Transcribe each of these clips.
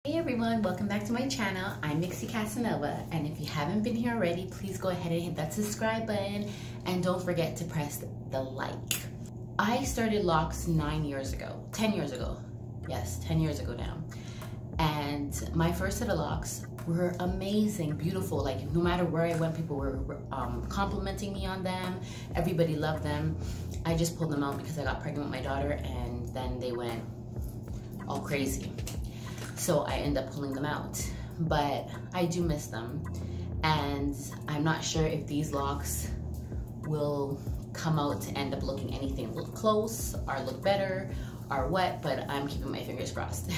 Hey everyone, welcome back to my channel. I'm Casanova, and if you haven't been here already, please go ahead and hit that subscribe button and don't forget to press the like. I started locks 10 years ago. Yes, 10 years ago now. And my first set of locks were amazing, beautiful. Like no matter where I went, people were complimenting me on them. Everybody loved them. I just pulled them out because I got pregnant with my daughter, and then they went all crazy. So I end up pulling them out, but I do miss them. And I'm not sure if these locks will come out to end up looking anything look close or look better or what, but I'm keeping my fingers crossed.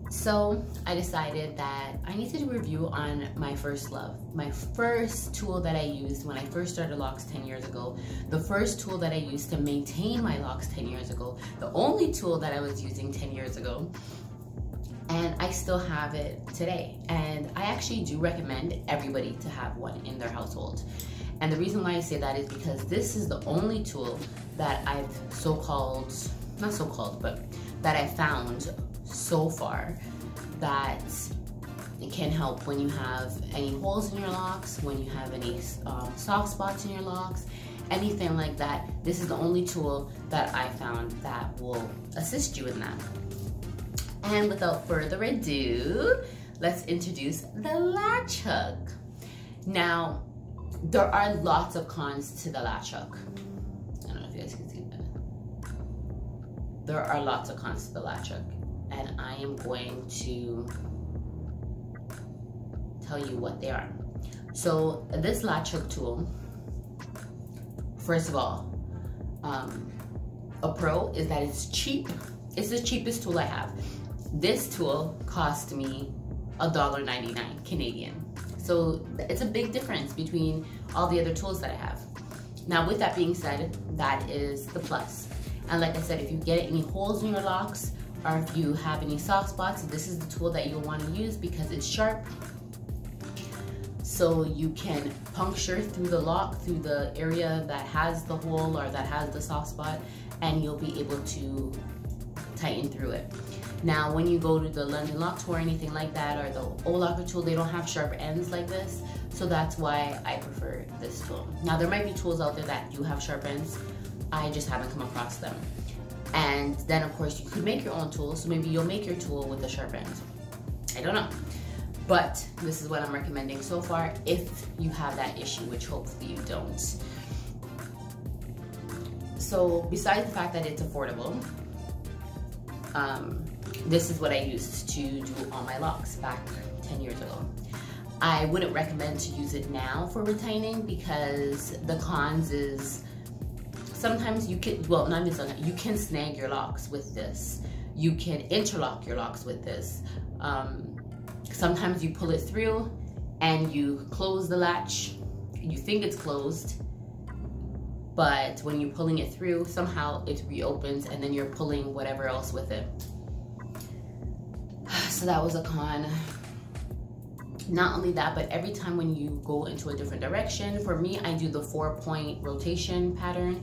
So I decided that I need to do a review on my first love. My first tool that I used when I first started locks 10 years ago, the first tool that I used to maintain my locks 10 years ago, the only tool that I was using 10 years ago, and I still have it today. And I actually do recommend everybody to have one in their household. And the reason why I say that is because this is the only tool that I've that I found so far that it can help when you have any holes in your locks, when you have any soft spots in your locks, anything like that. This is the only tool that I found that will assist you in that. And without further ado, let's introduce the latch hook. Now, there are lots of cons to the latch hook. I don't know if you guys can see that. There are lots of cons to the latch hook, and I am going to tell you what they are. So this latch hook tool, first of all, a pro is that it's cheap. It's the cheapest tool I have. This tool cost me $1.99 Canadian. So it's a big difference between all the other tools that I have. Now with that being said, that is the plus. And like I said, if you get any holes in your locks, or if you have any soft spots, this is the tool that you'll want to use because it's sharp. So you can puncture through the lock, through the area that has the hole or that has the soft spot, and you'll be able to tighten through it. Now, when you go to the London Lock Tool or anything like that, or the O-Locker tool, they don't have sharp ends like this. So that's why I prefer this tool. Now, there might be tools out there that do have sharp ends. I just haven't come across them. And then of course you could make your own tool, so maybe you'll make your tool with a sharp end. I don't know. But this is what I'm recommending so far if you have that issue, which hopefully you don't. So besides the fact that it's affordable, this is what I used to do all my locks back 10 years ago. I wouldn't recommend to use it now for retightening because the cons is sometimes you can, well, not even sometimes, you can snag your locks with this. You can interlock your locks with this. Sometimes you pull it through and you close the latch. You think it's closed, but when you're pulling it through, somehow it reopens and then you're pulling whatever else with it. So that was a con. Not only that, but every time when you go into a different direction, for me, I do the 4-point rotation pattern.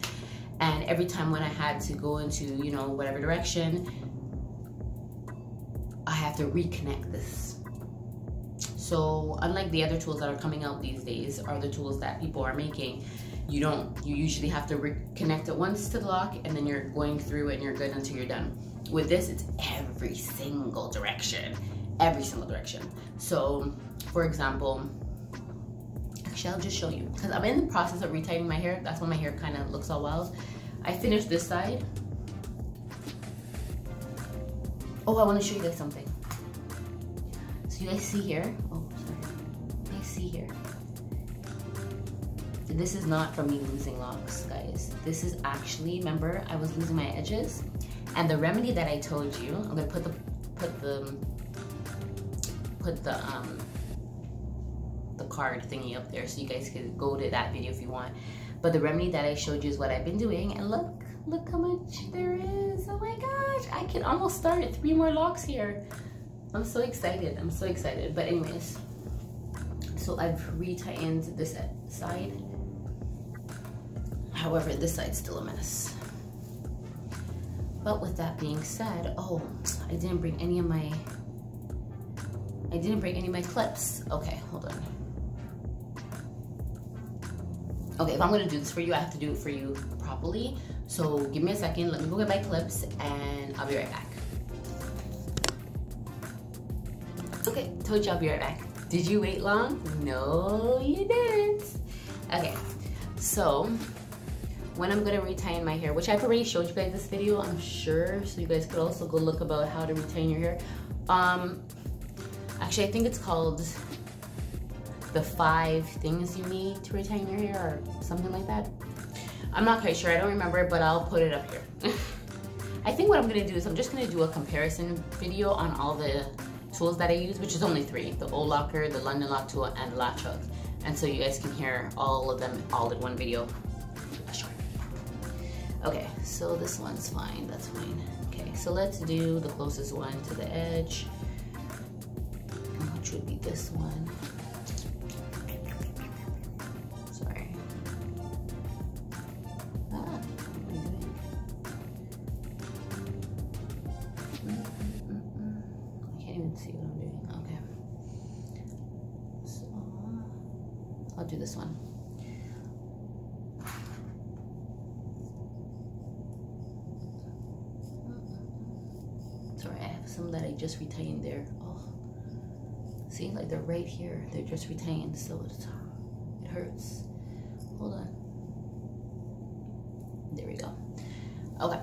And every time when I had to go into, you know, whatever direction, I have to reconnect this. So unlike the other tools that are coming out these days, or the tools that people are making, you usually have to reconnect it once to the lock and then you're going through it and you're good until you're done. With this, it's every single direction. Every single direction. So for example, actually I'll just show you because I'm in the process of retightening my hair. That's why my hair kind of looks all wild. I finished this side. Oh, I want to show you guys something. So you guys see here, oh sorry, you guys see here, this is not from me losing locks, guys. This is actually, remember I was losing my edges, and the remedy that I told you, I'm gonna put the card thingy up there so you guys can go to that video if you want. But the remedy that I showed you is what I've been doing, and look how much there is. Oh my gosh, I can almost start 3 more locks here. I'm so excited, I'm so excited. But anyways, so I've retightened this side. However, this side's still a mess. But with that being said, oh, I didn't bring any of my clips. Okay, hold on. Okay, if I'm gonna do this for you, I have to do it for you properly. So give me a second, let me go get my clips and I'll be right back. Okay, told you I'll be right back. Did you wait long? No, you didn't. Okay, so when I'm gonna retighten my hair, which I've already showed you guys this video, I'm sure, so you guys could also go look about how to retighten your hair. Actually, I think it's called the 5 things you need to retighten your hair or something like that. I'm not quite sure, I don't remember, but I'll put it up here. I think what I'm gonna do is I'm just gonna do a comparison video on all the tools that I use, which is only 3, the old locker, the London lock tool, and the latch hook. And so you guys can hear all of them all in one video. Okay, so this one's fine, that's fine. Okay, so let's do the closest one to the edge, which would be this one. Sorry. What am I doing? I can't even see what I'm doing. Okay. So, I'll do this one. Sorry, I have some that I just retained there. Oh, see, like they're right here. They're just retained, so it hurts. Hold on. There we go. Okay.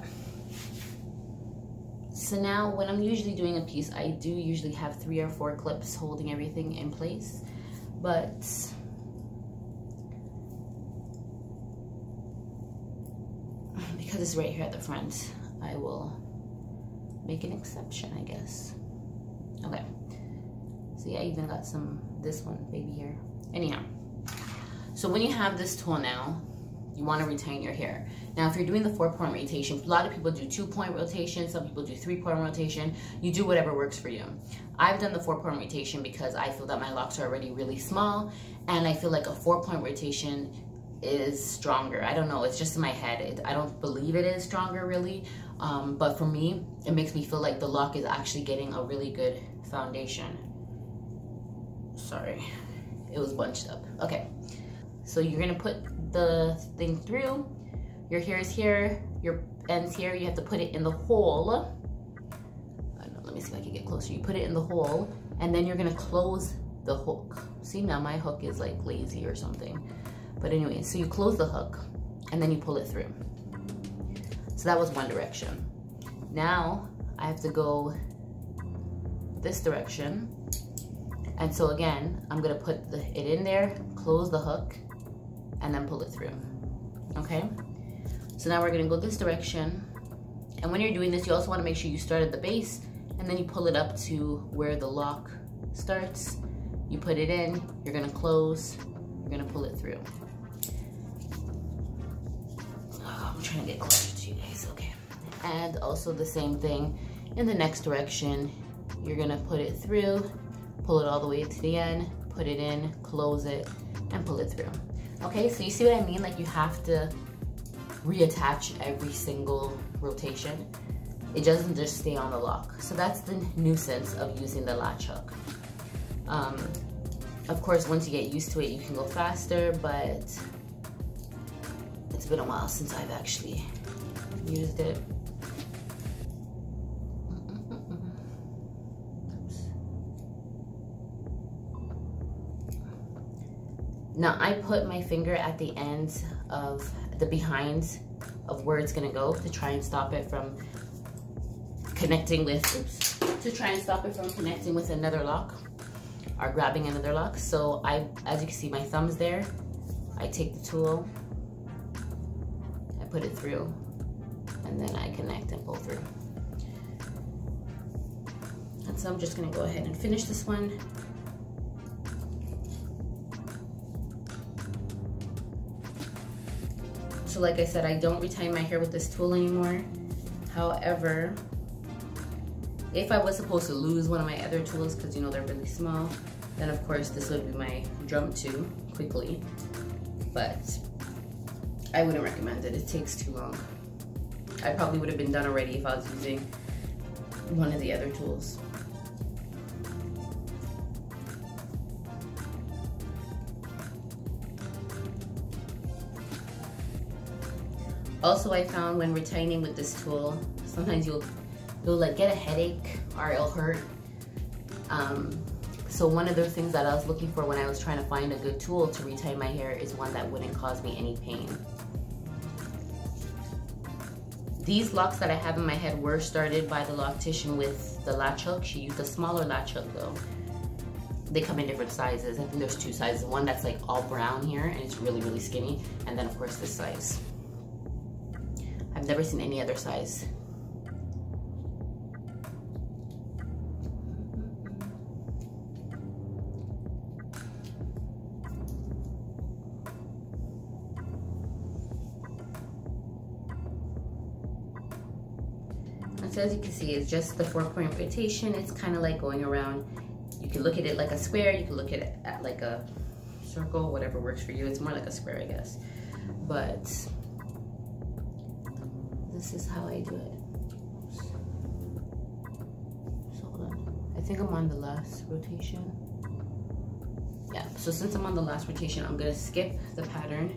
So now when I'm usually doing a piece, I do usually have 3 or 4 clips holding everything in place, but because it's right here at the front, I will make an exception, I guess. Okay. See, I even got this one baby here. Anyhow, so when you have this tool now, you want to retain your hair. Now, if you're doing the 4-point rotation, a lot of people do 2-point rotation, some people do 3-point rotation. You do whatever works for you. I've done the 4-point rotation because I feel that my locks are already really small, and I feel like a 4-point rotation is stronger. I don't know, it's just in my head. I don't believe it is stronger really, but for me, it makes me feel like the lock is actually getting a really good foundation. Sorry, it was bunched up. Okay, so you're gonna put the thing through. Your hair is here, your end's here. You have to put it in the hole. I don't know, let me see if I can get closer. You put it in the hole, and then you're gonna close the hook. See, now my hook is like lazy or something. But anyway, so you close the hook, and then you pull it through. So that was one direction. Now, I have to go this direction. And so again, I'm gonna put it in there, close the hook, and then pull it through, okay? So now we're gonna go this direction. And when you're doing this, you also wanna make sure you start at the base, and then you pull it up to where the lock starts. You put it in, you're gonna close, you're gonna pull it through. Oh, I'm trying to get closer to you guys, okay. And also the same thing in the next direction. You're gonna put it through, pull it all the way to the end, put it in, close it, and pull it through. Okay, so you see what I mean? Like you have to reattach every single rotation. It doesn't just stay on the lock. So that's the nuisance of using the latch hook. Of course, once you get used to it, you can go faster, but it's been a while since I've actually used it. Now I put my finger at the end of the behind of where it's gonna go to try and stop it from connecting with, connecting with another lock or grabbing another lock. So as you can see, my thumb's there. I take the tool, I put it through, and then I connect and pull through. And so I'm just gonna go ahead and finish this one. So like I said, I don't retie my hair with this tool anymore. However, if I was supposed to lose one of my other tools, because you know they're really small, then of course this would be my drum too, quickly. But I wouldn't recommend it, it takes too long. I probably would have been done already if I was using one of the other tools. Also, I found when retightening with this tool, sometimes you'll like get a headache or it'll hurt. So one of the things that I was looking for when I was trying to find a good tool to retighten my hair is one that wouldn't cause me any pain. These locks that I have in my head were started by the loctician with the latch hook. She used a smaller latch hook though. They come in different sizes. I think there's two sizes. One that's like all brown here and it's really, really skinny. And then of course this size. I've never seen any other size. So as you can see, it's just the 4-point rotation. It's kind of like going around. You can look at it like a square. You can look at it like a circle, whatever works for you. It's more like a square, I guess. But this is how I do it. So hold on. I think I'm on the last rotation. Yeah, so since I'm on the last rotation, I'm gonna skip the pattern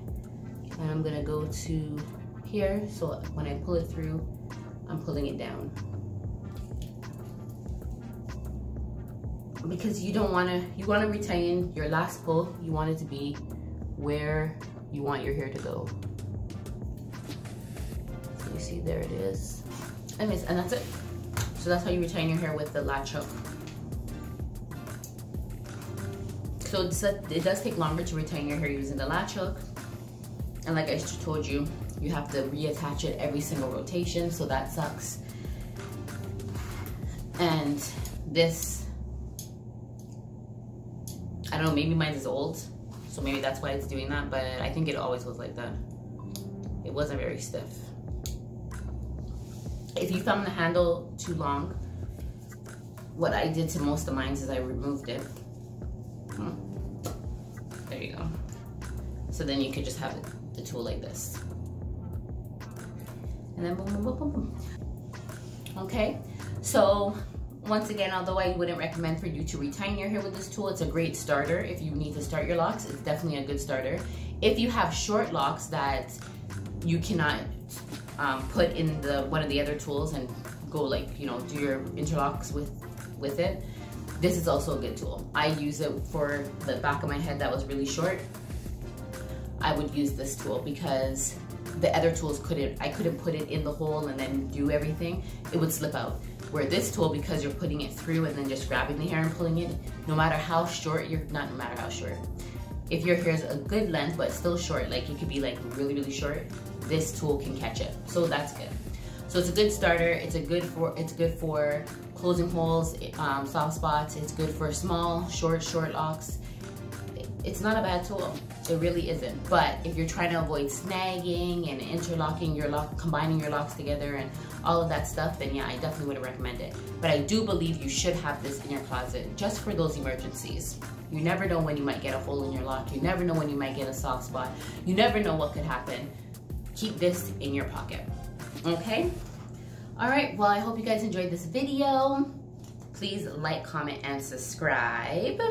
and I'm gonna go to here. So when I pull it through, I'm pulling it down. Because you want to retighten your last pull, you want it to be where you want your hair to go. So you see, there it is. Anyways, and that's it. So that's how you retighten your hair with the latch hook. So it does take longer to retighten your hair using the latch hook. And like I just told you, you have to reattach it every single rotation, so that sucks. And this, I don't know, maybe mine is old, so maybe that's why it's doing that, but I think it always was like that. It wasn't very stiff. If you found the handle too long, what I did to most of mine is I removed it. There you go. So then you could just have the tool like this. And then boom, boom, boom, boom, boom. Okay, so once again, although I wouldn't recommend for you to retighten your hair with this tool, it's a great starter. If you need to start your locks, it's definitely a good starter. If you have short locks that you cannot put in one of the other tools and go like, you know, do your interlocks with it, this is also a good tool. I use it for the back of my head that was really short. I would use this tool because the other tools I couldn't put it in the hole and then do everything. It would slip out. Where this tool, because you're putting it through and then just grabbing the hair and pulling it, no matter how short not no matter how short. If your hair is a good length but still short, like it could be like really, really short, this tool can catch it. So that's good. So it's a good starter. It's good for closing holes, soft spots. It's good for small, short locks. It's not a bad tool. It really isn't. But if you're trying to avoid snagging and interlocking your combining your locks together and all of that stuff, then yeah, I definitely wouldn't recommend it. But I do believe you should have this in your closet just for those emergencies. You never know when you might get a hole in your lock. You never know when you might get a soft spot. You never know what could happen. Keep this in your pocket, okay? All right, well, I hope you guys enjoyed this video. Please like, comment, and subscribe.